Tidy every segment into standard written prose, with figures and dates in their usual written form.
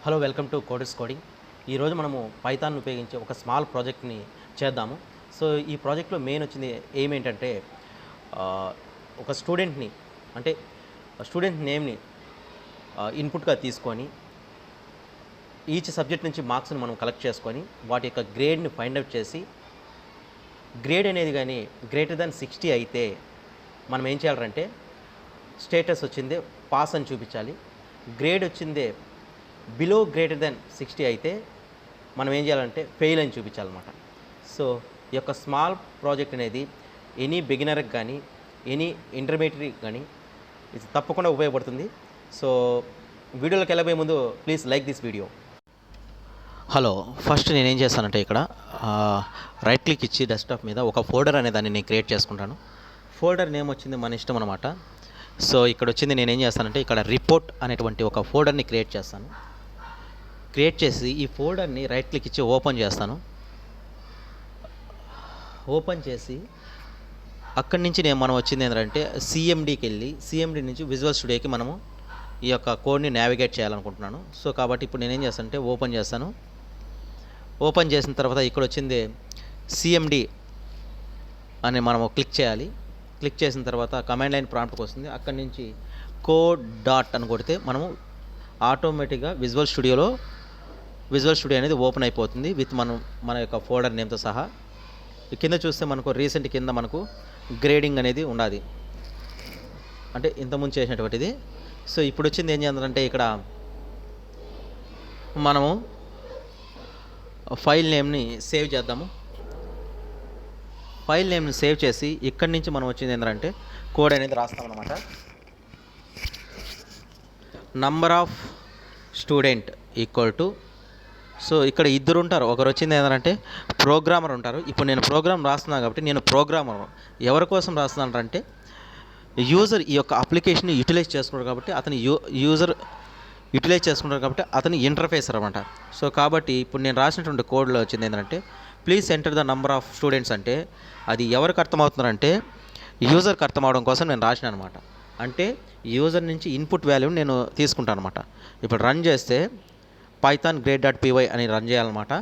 Hello welcome to codes coding. ఈరోజు మనము Python ఉపయోగించి ఒక స్మాల్ ప్రాజెక్ట్ని చేద్దాము. సో ఈ ప్రాజెక్ట్లో మెయిన్ వచ్చింది ఏమేంటంటే ఒక స్టూడెంట్ని అంటే స్టూడెంట్ నేమ్ని ఇన్పుట్గా తీసుకొని ఈచ్ సబ్జెక్ట్ నుంచి మార్క్స్ని మనం కలెక్ట్ చేసుకొని వాటి యొక్క గ్రేడ్ని ఫైండ్ అవుట్ చేసి గ్రేడ్ అనేది కానీ గ్రేటర్ దాన్ 60 అయితే మనం ఏం చేయాలంటే స్టేటస్ వచ్చిందే పాస్ అని చూపించాలి. గ్రేడ్ వచ్చిందే బిలో గ్రేటర్ దెన్ 60 అయితే మనం ఏం చేయాలంటే ఫెయిల్ అని చూపించాలన్నమాట. సో ఈ యొక్క స్మాల్ ప్రాజెక్ట్ అనేది ఎనీ బిగినర్కి కానీ ఎనీ ఇంటర్మీడియట్కి కానీ ఇది తప్పకుండా ఉపయోగపడుతుంది. సో వీడియోలోకి వెళ్ళబోయే ముందు please like this video. Hello, first నేనేం చేస్తానంటే ఇక్కడ రైట్ క్లిక్ ఇచ్చి డెస్క్టాప్ మీద ఒక ఫోల్డర్ అనే దాన్ని నేను క్రియేట్ చేసుకుంటాను. ఫోల్డర్ నేమ్ వచ్చింది మన ఇష్టం అనమాట. సో ఇక్కడ వచ్చింది నేనేం చేస్తానంటే ఇక్కడ రిపోర్ట్ అనేటువంటి ఒక ఫోల్డర్ని క్రియేట్ చేస్తాను. క్రియేట్ చేసి ఈ ఫోల్డర్ని రైట్ క్లిక్ ఇచ్చి ఓపెన్ చేస్తాను. ఓపెన్ చేసి అక్కడి నుంచి మనం వచ్చింది ఏంటంటే సిఎండికి వెళ్ళి సిఎండి నుంచి విజువల్ స్టూడియోకి మనము ఈ యొక్క కోడ్ని నావిగేట్ చేయాలనుకుంటున్నాను. సో కాబట్టి ఇప్పుడు నేనేం చేస్తానంటే ఓపెన్ చేస్తాను. ఓపెన్ చేసిన తర్వాత ఇక్కడ వచ్చింది సిఎండి అని మనము క్లిక్ చేయాలి. క్లిక్ చేసిన తర్వాత కమాండ్ లైన్ ప్రాంప్ట్కి వస్తుంది. అక్కడి నుంచి కోడ్ డాట్ అని కొడితే మనము ఆటోమేటిక్గా విజువల్ స్టూడియో అనేది ఓపెన్ అయిపోతుంది విత్ మన యొక్క ఫోల్డర్ నేమ్తో సహా. కింద చూస్తే మనకు రీసెంట్ కింద మనకు గ్రేడింగ్ అనేది ఉండాలి, అంటే ఇంతకుముందు చేసినటువంటిది. సో ఇప్పుడు వచ్చింది ఏం చేయాలంటే ఇక్కడ మనము ఫైల్ నేమ్ని సేవ్ చేద్దాము. ఫైల్ నేమ్ని సేవ్ చేసి ఇక్కడి నుంచి మనం వచ్చింది ఏంటంటే కోడ్ అనేది రాస్తామన్నమాట. Number of student equal to, so ఇక్కడ ఇద్దరు ఉంటారు. ఒకరు వచ్చింది ఏంటంటే ప్రోగ్రామర్ ఉంటారు. ఇప్పుడు నేను ప్రోగ్రామ్ రాస్తున్నాను కాబట్టి నేను ప్రోగ్రామర్ ఎవరి కోసం రాస్తున్నాను అంటే యూజర్ ఈ యొక్క అప్లికేషన్ని యూటిలైజ్ చేసుకుంటారు కాబట్టి అతని యూజర్ యూటిలైజ్ చేసుకుంటారు కాబట్టి అతని ఇంటర్ఫేస్ అనమాట. సో కాబట్టి ఇప్పుడు నేను రాసినటువంటి కోడ్లో వచ్చింది ఏంటంటే please enter the number of students అంటే అది ఎవరికి అర్థమవుతున్నారంటే యూజర్కి అర్థం అవడం కోసం నేను రాసిన అనమాట. అంటే యూజర్ నుంచి ఇన్పుట్ వాల్యూని నేను తీసుకుంటాను అనమాట. ఇప్పుడు రన్ చేస్తే పైథాన్ గ్రేడ్ డాట్ పీవై అని రన్ చేయాలన్నమాట.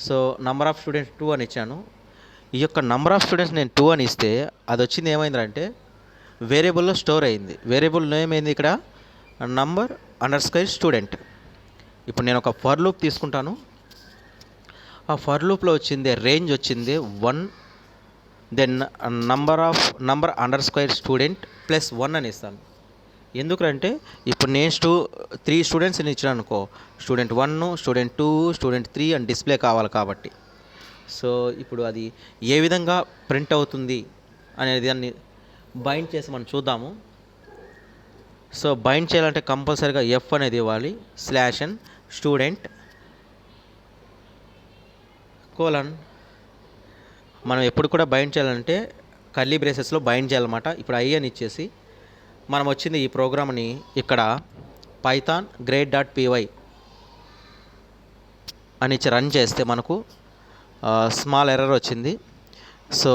సో నంబర్ ఆఫ్ స్టూడెంట్స్ 2 అని ఇచ్చాను. ఈ యొక్క నంబర్ ఆఫ్ స్టూడెంట్స్ నేను 2 అని ఇస్తే అది వచ్చింది ఏమైందంటే వేరియబుల్లో స్టోర్ అయింది. వేరియబుల్ నేమ్ ఏంది ఇక్కడ నంబర్ _ స్టూడెంట్. ఇప్పుడు నేను ఒక ఫర్ లూప్ తీసుకుంటాను. ఆ ఫర్ లూప్లో వచ్చింది రేంజ్ వచ్చింది 1, దెన్ నంబర్ _ స్టూడెంట్ ప్లస్ 1 అని ఇస్తాను. ఎందుకంటే ఇప్పుడు నేను 3 స్టూడెంట్స్ని ఇచ్చాను అనుకో, స్టూడెంట్ 1, స్టూడెంట్ 2, స్టూడెంట్ 3 అని డిస్ప్లే కావాలి కాబట్టి. సో ఇప్పుడు అది ఏ విధంగా ప్రింట్ అవుతుంది అనేది దాన్ని బైండ్ చేసి మనం చూద్దాము. సో బైండ్ చేయాలంటే కంపల్సరీగా ఎఫ్ అనేది ఇవ్వాలి. /n student colon. మనం ఎప్పుడు కూడా బైండ్ చేయాలంటే కర్లీ బ్రేసెస్లో బైండ్ చేయాలన్నమాట. ఇప్పుడు ఐ అని ఇచ్చేసి మనం వచ్చింది ఈ ప్రోగ్రామ్ని ఇక్కడ పైథాన్ గ్రేడ్ డాట్ పీవై అని ఇచ్చి రన్ చేస్తే మనకు స్మాల్ ఎర్రర్ వచ్చింది. సో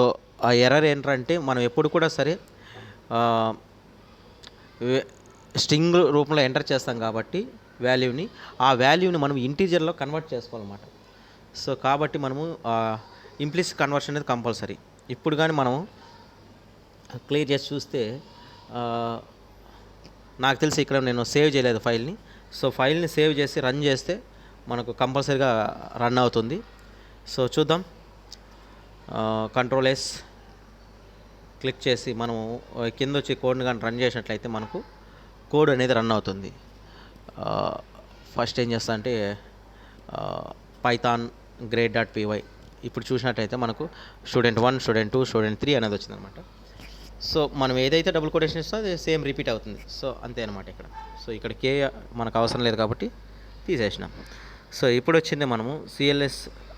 ఆ ఎర్రర్ ఏంటంటే మనం ఎప్పుడు కూడా సరే స్ట్రింగ్ రూపంలో ఎంటర్ చేస్తాం కాబట్టి ఆ వాల్యూని మనం ఇంటీజర్లో కన్వర్ట్ చేసుకోవాలన్నమాట. సో కాబట్టి మనము ఇంప్లిసిట్ కన్వర్షన్ అనేది కంపల్సరీ. ఇప్పుడు కానీ మనము క్లియర్ చేసి చూస్తే నాకు తెలిసి ఇక్కడ నేను సేవ్ చేయలేదు ఫైల్ని. సో ఫైల్ని సేవ్ చేసి రన్ చేస్తే మనకు కంపల్సరీగా రన్ అవుతుంది. సో చూద్దాం. కంట్రోల్ S క్లిక్ చేసి మనము కింద వచ్చి కోడ్ని కానీ రన్ చేసినట్లయితే మనకు కోడ్ అనేది రన్ అవుతుంది. ఫస్ట్ ఏం చేస్తా అంటే పైథాన్ గ్రేడ్ డాట్ పీవై ఇప్పుడు చూసినట్టయితే మనకు స్టూడెంట్ 1, స్టూడెంట్ 2, స్టూడెంట్ 3 అనేది వచ్చిందనమాట. సో మనం ఏదైతే డబుల్ కొటేషన్ ఇస్తో అది సేమ్ రిపీట్ అవుతుంది. సో అంతే అనమాట ఇక్కడ. సో ఇక్కడ కే మనకు అవసరం లేదు కాబట్టి తీసేసినాం. సో ఇప్పుడు వచ్చింది మనము CLS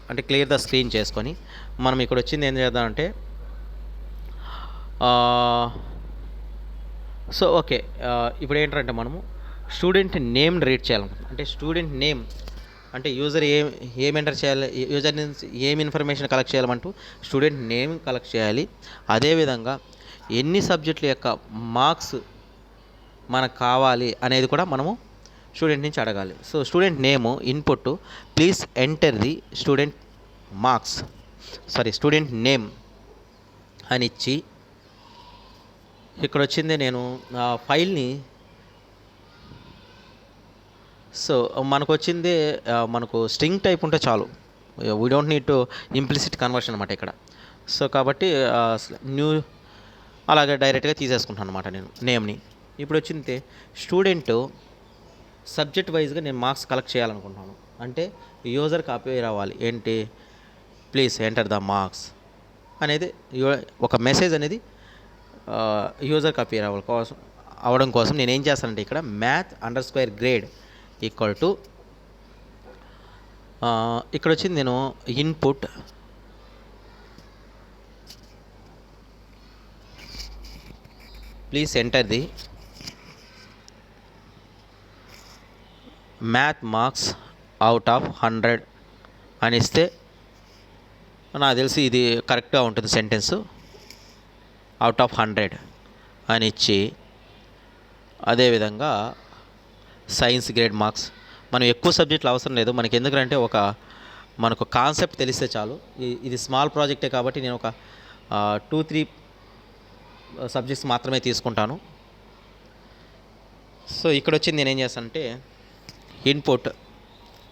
అంటే క్లియర్ ద స్క్రీన్ చేసుకొని మనం ఇక్కడ వచ్చింది ఏం చేద్దామంటే సో ఓకే, ఇప్పుడు ఏంటంటే మనము స్టూడెంట్ నేమ్ రీడ్ చేయాలనుకుంటున్నాం. అంటే స్టూడెంట్ నేమ్ అంటే యూజర్ ఏం ఎంటర్ చేయాలి, యూజర్ నుంచి ఏం ఇన్ఫర్మేషన్ కలెక్ట్ చేయాలంటూ స్టూడెంట్ నేమ్ కలెక్ట్ చేయాలి. అదేవిధంగా ఎన్ని సబ్జెక్టుల యొక్క మార్క్స్ మనకు కావాలి అనేది కూడా మనము స్టూడెంట్ నుంచి అడగాలి. So student name input please enter the student marks student name అని ఇచ్చి ఇక్కడ వచ్చింది నేను ఫైల్ని సో మనకు వచ్చింది మనకు స్ట్రింగ్ టైప్ ఉంటే చాలు, we don't need to implicit conversion అనమాట ఇక్కడ. సో కాబట్టి న్యూ అలాగే డైరెక్ట్గా తీసేసుకుంటాను అనమాట నేను నేమ్ని. ఇప్పుడు వచ్చింది స్టూడెంట్ సబ్జెక్ట్ వైజ్గా నేను మార్క్స్ కలెక్ట్ చేయాలనుకుంటున్నాను. అంటే యూజర్ కాపీ రావాలి ఏంటి, ప్లీజ్ ఎంటర్ ద మార్క్స్ అనేది ఒక మెసేజ్ అనేది యూజర్ కాపీ అవడం కోసం నేను ఏం చేస్తానంటే ఇక్కడ math_grade ఈక్వల్ టు ఇక్కడ వచ్చింది నేను input please enter the math marks out of 100 అని ఇస్తే నాకు తెలిసి ఇది కరెక్ట్గా ఉంటుంది సెంటెన్స్. అవుట్ ఆఫ్ 100 అని ఇచ్చి అదేవిధంగా సైన్స్ గ్రేడ్ మార్క్స్ మనం ఎక్కువ సబ్జెక్టులు అవసరం లేదు మనకి, ఎందుకంటే మనకు కాన్సెప్ట్ తెలిస్తే చాలు. ఇది స్మాల్ ప్రాజెక్టే కాబట్టి నేను ఒక 2-3 సబ్జెక్ట్స్ మాత్రమే తీసుకుంటాను. సో ఇక్కడ వచ్చింది నేను ఏం చేస్తానంటే ఇన్పుట్.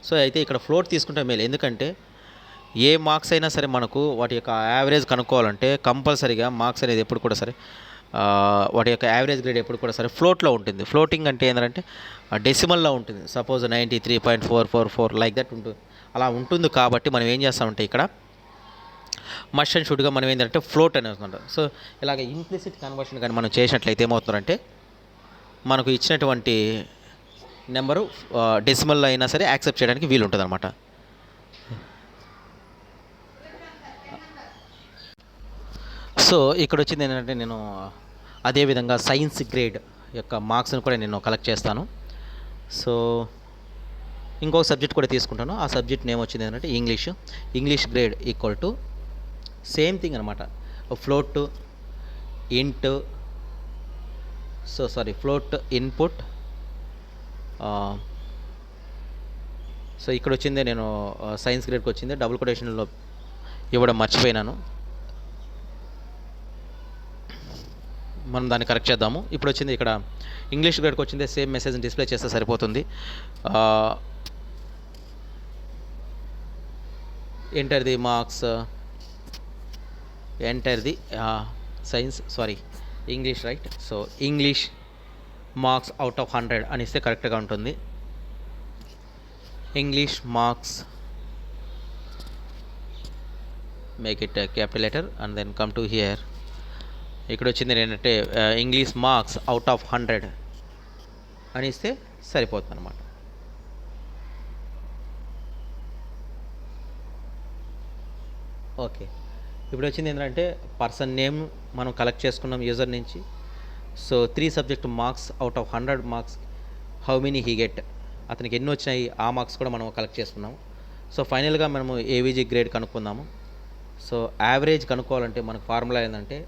సో అయితే ఇక్కడ ఫ్లోట్ తీసుకుంటే మేలు, ఎందుకంటే ఏ మార్క్స్ అయినా సరే మనకు వాటి యొక్క యావరేజ్ కనుక్కోవాలంటే కంపల్సరీగా మార్క్స్ అనేది ఎప్పుడు కూడా సరే వాటి యొక్క యావరేజ్ గ్రేడ్ ఎప్పుడు కూడా సరే ఫ్లోట్లో ఉంటుంది. ఫ్లోటింగ్ అంటే ఏంటంటే డెసిమల్లో ఉంటుంది. సపోజ్ 93.444 లైక్ దట్ ఉంటుంది, అలా ఉంటుంది. కాబట్టి మనం ఏం చేస్తామంటే ఇక్కడ మస్ట్ అండ్ షుడ్గా మనం ఏంటంటే ఫ్లోట్ అనేది వస్తుంటాం. సో ఇలాగ ఇంప్లిసిట్ కన్వర్షన్ కానీ మనం చేసినట్లయితే ఏమవుతుందంటే మనకు ఇచ్చినటువంటి నెంబరు డెసిమల్లో అయినా సరే యాక్సెప్ట్ చేయడానికి వీలు ఉంటుంది అనమాట. సో ఇక్కడ వచ్చింది ఏంటంటే నేను అదేవిధంగా సైన్స్ గ్రేడ్ యొక్క మార్క్స్ని కూడా నేను కలెక్ట్ చేస్తాను. సో ఇంకొక సబ్జెక్ట్ కూడా తీసుకుంటాను. ఆ సబ్జెక్ట్ నేమ్ వచ్చింది ఏంటంటే English grade equal to same thing అనమాట. ఫ్లోట్ ఇంట్ ఫ్లోట్ ఇన్పుట్. సో ఇక్కడ వచ్చింది నేను సైన్స్ గ్రేడ్కి వచ్చింది డబుల్ కొటేషన్లో ఇవ్వడం మర్చిపోయినాను. మనం దాన్ని కరెక్ట్ చేద్దాము. ఇప్పుడు వచ్చింది ఇక్కడ ఇంగ్లీష్ గ్రేడ్కి వచ్చింది, సేమ్ మెసేజ్ని డిస్ప్లే చేస్తే సరిపోతుంది. Enter the marks, enter the English right. So English marks out of 100 అని ఇస్తే కరెక్ట్గా ఉంటుంది. English marks, make it capital letter and then come to here. ఇక్కడ వచ్చింది ఏంటంటే ఇంగ్లీష్ మార్క్స్ అవుట్ ఆఫ్ 100 అని ఇస్తే సరిపోతుంది అనమాట. ఓకే, ఇప్పుడు వచ్చింది ఏంటంటే పర్సన్ నేమ్ మనం కలెక్ట్ చేసుకున్నాం యూజర్ నుంచి. So 3 subject marks out of 100 marks how many he get, అతనికి ఎన్ని వచ్చినాయి ఆ మార్క్స్ కూడా మనం కలెక్ట్ చేసుకున్నాము. సో ఫైనల్గా మనము ఏవీజీ గ్రేడ్ కనుక్కుందాము. సో యావరేజ్ కనుక్కోవాలంటే మనకు ఫార్ములా ఏంటంటే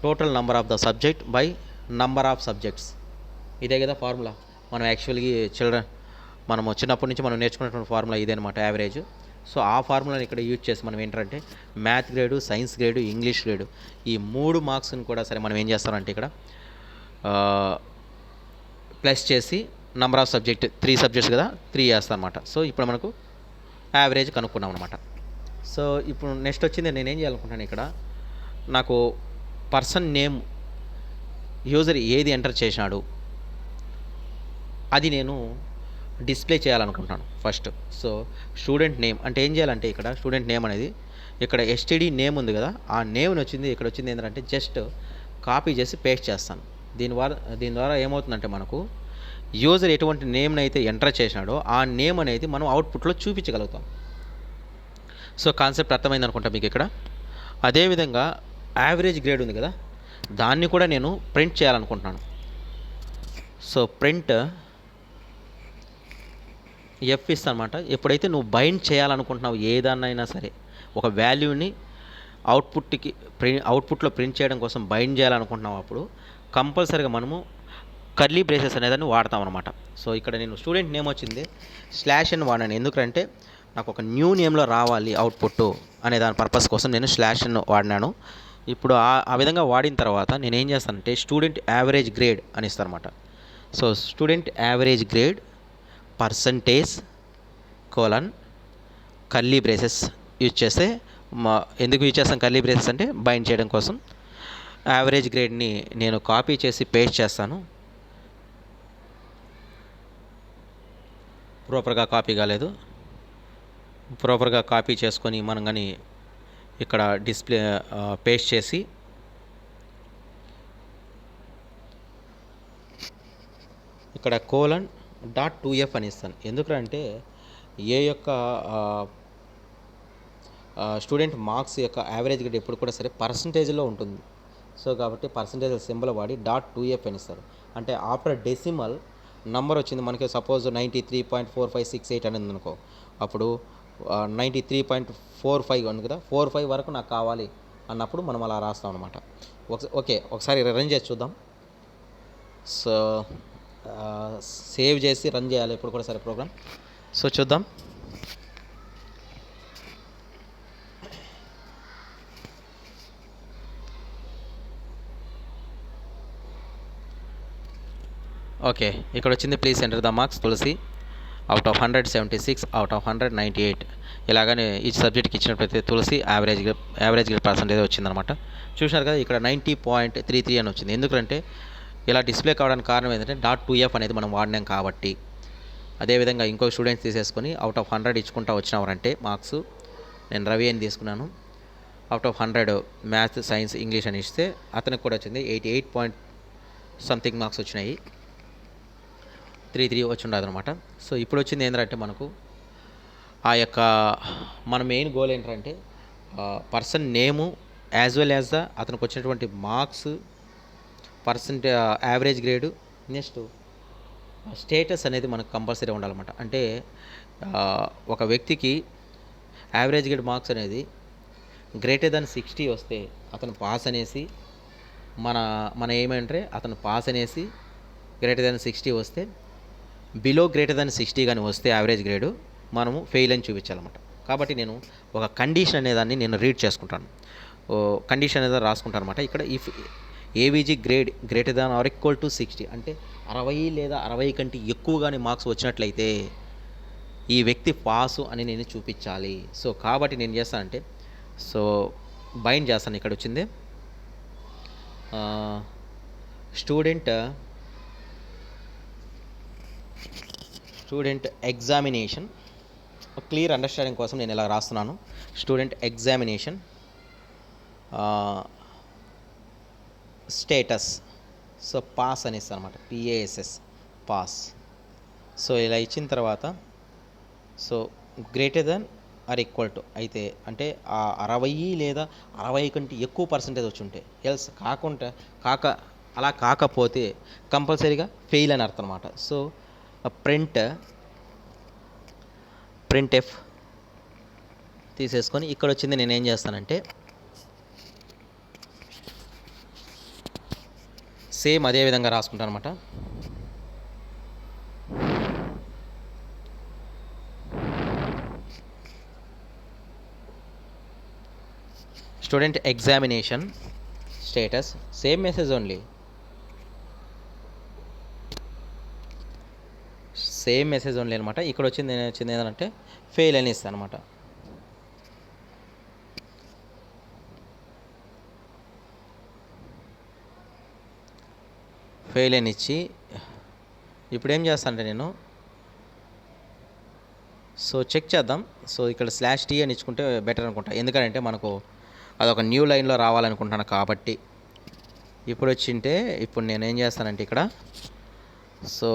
total number of the subject by number of subjects. ఇదే కదా ఫార్ములా. మనం యాక్చువల్గా మనము చిన్నప్పటి నుంచి మనం నేర్చుకున్నటువంటి ఫార్ములా ఇదే అనమాట, యావరేజ్. సో ఆ ఫార్ములాని ఇక్కడ యూజ్ చేసి మనం ఏంటంటే math grade, science grade, English grade ఈ 3 మార్క్స్ని కూడా సరే మనం ఏం చేస్తామంటే ఇక్కడ ప్లస్ చేసి నెంబర్ ఆఫ్ సబ్జెక్ట్ 3 సబ్జెక్ట్స్ కదా 3 వేస్తాను అనమాట. సో ఇప్పుడు మనకు యావరేజ్ కనుక్కున్నాం అనమాట. సో ఇప్పుడు నెక్స్ట్ వచ్చింది నేను ఏం చేయాలనుకుంటున్నాను ఇక్కడ నాకు పర్సన్ నేమ్ యూజర్ ఏది ఎంటర్ చేసినాడు అది నేను డిస్ప్లే చేయాలనుకుంటున్నాను ఫస్ట్. సో స్టూడెంట్ నేమ్ అంటే ఏం చేయాలంటే ఇక్కడ స్టూడెంట్ నేమ్ అనేది ఇక్కడ ఎస్టీడీ నేమ్ ఉంది కదా, ఆ నేమ్ని వచ్చింది ఇక్కడ వచ్చింది ఏంటంటే జస్ట్ కాపీ చేసి పేస్ట్ చేస్తాను. దీని ద్వారా ఏమవుతుందంటే మనకు యూజర్ ఎటువంటి నేమ్ని అయితే ఎంటర్ చేసినాడో ఆ నేమ్ అనేది మనం అవుట్పుట్లో చూపించగలుగుతాం. సో కాన్సెప్ట్ అర్థమైంది అనుకుంటా మీకు ఇక్కడ. అదేవిధంగా యావరేజ్ గ్రేడ్ ఉంది కదా, దాన్ని కూడా నేను ప్రింట్ చేయాలనుకుంటున్నాను. సో ప్రింట్ ఎఫ్ ఇస్తా అనమాట. ఎప్పుడైతే నువ్వు బైండ్ చేయాలనుకుంటున్నావు ఏదన్నైనా సరే ఒక వాల్యూని అవుట్పుట్లో ప్రింట్ చేయడం కోసం బైండ్ చేయాలనుకుంటున్నావు అప్పుడు కంపల్సరీగా మనము కర్లీ బ్రేసెస్ అనేదాన్ని వాడతాం అనమాట. సో ఇక్కడ నేను స్టూడెంట్ నేమ్ వచ్చింది స్లాష్ అని వాడాను. ఎందుకంటే నాకు ఒక న్యూ నేమ్లో రావాలి అవుట్పుట్ అనే దాని పర్పస్ కోసం నేను స్లాష్ అని వాడినాను. ఇప్పుడు ఆ విధంగా వాడిన తర్వాత నేను ఏం చేస్తానంటే స్టూడెంట్ యావరేజ్ గ్రేడ్ అని ఇస్తాను అనమాట. So student average grade percentage colon curly braces use చేస్తే ఎందుకు యూజ్ చేస్తాను కర్లీ బ్రేసెస్ అంటే బైండ్ చేయడం కోసం. యావరేజ్ గ్రేడ్ని నేను కాపీ చేసి పేస్ట్ చేస్తాను. ప్రాపర్గా కాపీ కాలేదు. ప్రాపర్గా కాపీ చేసుకొని మనం కానీ ఇక్కడ డిస్ప్లే పేస్ట్ చేసి ఇక్కడ :2f అని ఇస్తాను. ఎందుకంటే ఏ యొక్క స్టూడెంట్ మార్క్స్ యొక్క యావరేజ్ గ్రేడ్ ఎప్పుడు కూడా సరే పర్సంటేజ్లో ఉంటుంది. సో కాబట్టి పర్సంటేజ్ సింబల్ వాడి .2f అని ఇస్తారు. అంటే ఆఫ్టర్ డెసిమల్ నంబర్ వచ్చింది మనకి, సపోజ్ 93.4568 అనేది అనుకో, అప్పుడు 93.45 ఉంది కదా, 45 వరకు నాకు కావాలి అన్నప్పుడు మనం అలా రాస్తాం అనమాట. ఓకే, ఒకసారి రన్ చేసి చూద్దాం. సో సేవ్ చేసి రన్ చేయాలి ఇప్పుడు కూడా సరే ప్రోగ్రామ్. సో చూద్దాం. ఓకే, ఇక్కడ వచ్చింది please enter the marks Tulasi out of 176 out of 198. ఇలాగనే ఈ సబ్జెక్ట్కి ఇచ్చినట్లయితే తులసి యావరేజ్ గ్రేడ్ పర్సంటేజ్ వచ్చిందనమాట. చూసినారు కదా, ఇక్కడ 90.33 అని వచ్చింది. ఎందుకంటే ఇలా డిస్ప్లే కావడానికి కారణం ఏంటంటే .2f అనేది మనం వాడినాం కాబట్టి. అదేవిధంగా ఇంకో స్టూడెంట్స్ తీసేసుకొని అవుట్ ఆఫ్ 100 ఇచ్చుకుంటా వచ్చినవారంటే మార్క్స్, నేను రవి అని తీసుకున్నాను, out of 100 maths, science, English అని ఇస్తే అతనికి కూడా వచ్చింది 88 మార్క్స్ వచ్చినాయి. 33 వచ్చి ఉండదు అనమాట. సో ఇప్పుడు వచ్చింది ఏంటంటే మనకు ఆ యొక్క మన మెయిన్ గోల్ ఏంటంటే person name as well as the అతనికి వచ్చినటువంటి marks, average grade, next status అనేది మనకు కంపల్సరీ ఉండాలన్నమాట. అంటే ఒక వ్యక్తికి యావరేజ్ గ్రేడ్ మార్క్స్ అనేది గ్రేటర్ దాన్ 60 వస్తే అతను పాస్ అనేసి, మన ఏమంటే అతను పాస్ అనేసి గ్రేటర్ దాన్ 60 వస్తే, బిలో గ్రేటర్ దాన్ 60 కానీ వస్తే యావరేజ్ గ్రేడు మనము ఫెయిల్ అని చూపించాలన్నమాట. కాబట్టి నేను ఒక కండిషన్ అనేదాన్ని నేను రీడ్ చేసుకుంటాను, కండిషన్ అనేది రాసుకుంటాను అనమాట. ఇక్కడ if AVG grade greater than or equal to 60 అంటే 60 లేదా 60 కంటే ఎక్కువగానే మార్క్స్ వచ్చినట్లయితే ఈ వ్యక్తి పాసు అని నేను చూపించాలి. సో కాబట్టి నేను చేస్తానంటే సో బైండ్ చేస్తాను. ఇక్కడ వచ్చింది స్టూడెంట్ ఎగ్జామినేషన్, క్లియర్ అండర్స్టాండింగ్ కోసం నేను ఇలా రాస్తున్నాను. Student examination status, so pass అని ఇస్తాను అనమాట, PASS పాస్. సో ఇలా ఇచ్చిన తర్వాత so greater than or equal to అయితే అంటే ఆ 60 లేదా 60 కంటే ఎక్కువ పర్సంటేజ్ వచ్చి ఉంటే, ఎల్స్ అలా కాకపోతే కంపల్సరీగా ఫెయిల్ అని అర్థం అనమాట. సో ప్రింట్ ఎఫ్ తీసేసుకొని ఇక్కడ వచ్చింది నేను ఏం చేస్తానంటే సేమ్ అదే విధంగా రాసుకుంటాను అనమాట. Student examination status, same message only, అనమాట. ఇక్కడ వచ్చింది ఏంటంటే ఫెయిల్ అని ఇస్తాను అనమాట. ఫెయిల్ అని ఇచ్చి ఇప్పుడు ఏం చేస్తానంటే నేను సో చెక్ చేద్దాం. సో ఇక్కడ /t అని ఇచ్చుకుంటే బెటర్ అనుకుంటా, ఎందుకంటే మనకు అదొక న్యూ లైన్లో రావాలనుకుంటున్నాను కాబట్టి. ఇప్పుడు నేను ఏం చేస్తానంటే ఇక్కడ సో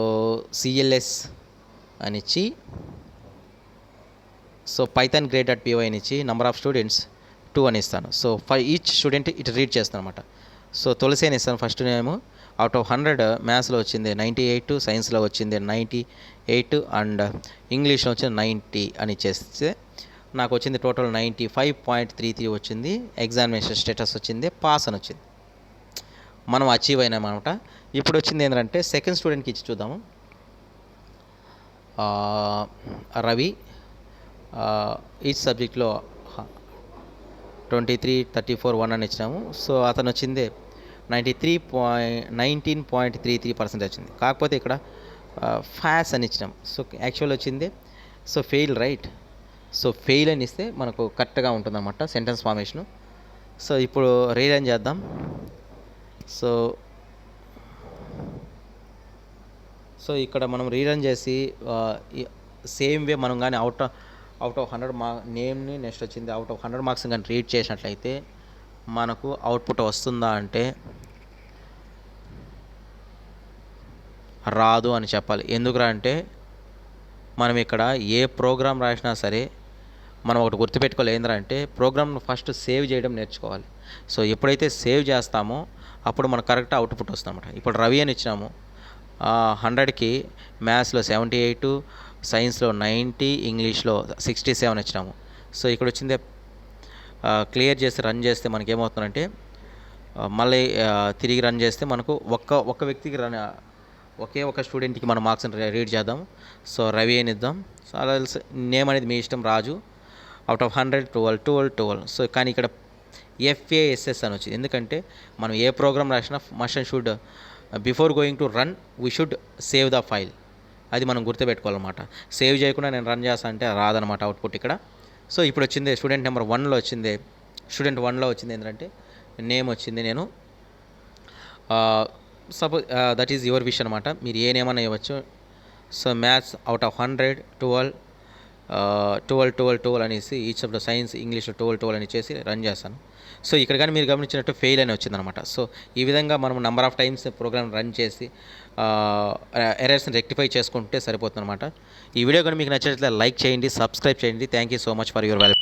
CLS అని ఇచ్చి సో పైథాన్ grade.py అని ఇచ్చి నెంబర్ ఆఫ్ స్టూడెంట్స్ 2 అని ఇస్తాను. సో ఫర్ ఈచ్ స్టూడెంట్ ఇటు రీడ్ చేస్తాను అనమాట. సో తులసి అని ఇస్తాను. ఫస్ట్ నేము అవుట్ ఆఫ్ 100 మ్యాథ్స్లో వచ్చింది 98, సైన్స్లో వచ్చింది 98 అండ్ ఇంగ్లీష్లో వచ్చింది 90 అని ఇచ్చేస్తే నాకు వచ్చింది టోటల్ 95.33 వచ్చింది. ఎగ్జామినేషన్ స్టేటస్ వచ్చింది, పాస్ అని వచ్చింది. మనం అచీవ్ అయినామన్నమాట. ఇప్పుడు వచ్చింది ఏంటంటే సెకండ్ స్టూడెంట్కి ఇచ్చి చూద్దాము. రవి ఈచ్ సబ్జెక్ట్లో 23, 34, 1 అని ఇచ్చినాము. సో అతను వచ్చింది 19.33% వచ్చింది. కాకపోతే ఇక్కడ ఫ్యాస్ అని ఇచ్చినాం. సో యాక్చువల్ వచ్చింది so fail, right. So fail అని ఇస్తే మనకు కరెక్ట్గా ఉంటుందన్నమాట సెంటెన్స్ ఫార్మేషను. సో ఇప్పుడు రీరన్ చేద్దాం. సో ఇక్కడ మనం రీరన్ చేసి సేమ్ వే మనం కానీ అవుట్ ఆఫ్ 100 నేమ్ని నెక్స్ట్ వచ్చింది అవుట్ ఆఫ్ 100 మార్క్స్ కానీ రీడ్ చేసినట్లయితే మనకు అవుట్పుట్ వస్తుందా అంటే రాదు అని చెప్పాలి. ఎందుకురా అంటే మనం ఇక్కడ ఏ ప్రోగ్రామ్ రాసినా సరే మనం ఒకటి గుర్తుపెట్టుకోవాలి. ఏంటంటే ప్రోగ్రామ్ను ఫస్ట్ సేవ్ చేయడం నేర్చుకోవాలి. సో ఎప్పుడైతే సేవ్ చేస్తామో అప్పుడు మనకు కరెక్ట్ అవుట్పుట్ వస్తుందన్నమాట. ఇప్పుడు రవి అని ఇచ్చినాము, 100కి మ్యాథ్స్లో 78, సైన్స్లో 90, ఇంగ్లీష్లో 67 ఇచ్చినాము. సో ఇక్కడ వచ్చింది క్లియర్ చేసి రన్ చేస్తే మనకి ఏమవుతుందంటే మళ్ళీ తిరిగి రన్ చేస్తే మనకు ఒక్క వ్యక్తికి ఒకే ఒక స్టూడెంట్కి మన మార్క్స్ని రీడ్ చేద్దాం. సో రవి అని ఇద్దాం. సో అలా నేమ్ అనేది మీ ఇష్టం, రాజు. Out of 100 12. సో కానీ ఇక్కడ FASS అని వచ్చింది. ఎందుకంటే మనం ఏ ప్రోగ్రామ్ రాసినా must and should before going to run we should save the file. అది మనం గుర్తుపెట్టుకోవాలన్నమాట. సేవ్ చేయకుండా నేను రన్ చేస్తా అంటే రాదనమాట అవుట్పుట్ ఇక్కడ. సో ఇప్పుడు వచ్చింది స్టూడెంట్ నెంబర్ 1లో వచ్చింది. స్టూడెంట్ 1లో వచ్చింది ఏంటంటే నేమ్ వచ్చింది. నేను suppose that is your wish అనమాట. మీరు ఏ నేమ్ అన్నా ఇవ్వచ్చు. సో మ్యాథ్స్ అవుట్ ఆఫ్ 100 12 అనేసి ఈచ్ ఆఫ్ ద సైన్స్ ఇంగ్లీష్లో 12 అని చేసి రన్ చేస్తాను. సో ఇక్కడ కానీ మీరు గమనించినట్టు ఫెయిల్ అని వచ్చిందనమాట. సో ఈ విధంగా మనం number of times program run చేసి ఎర్రర్స్ని రెక్టిఫై చేసుకుంటే సరిపోతుందన్నమాట. ఈ వీడియో కానీ మీకు నచ్చినట్లయితే లైక్ చేయండి, సబ్స్క్రైబ్ చేయండి. Thank you so much for your value.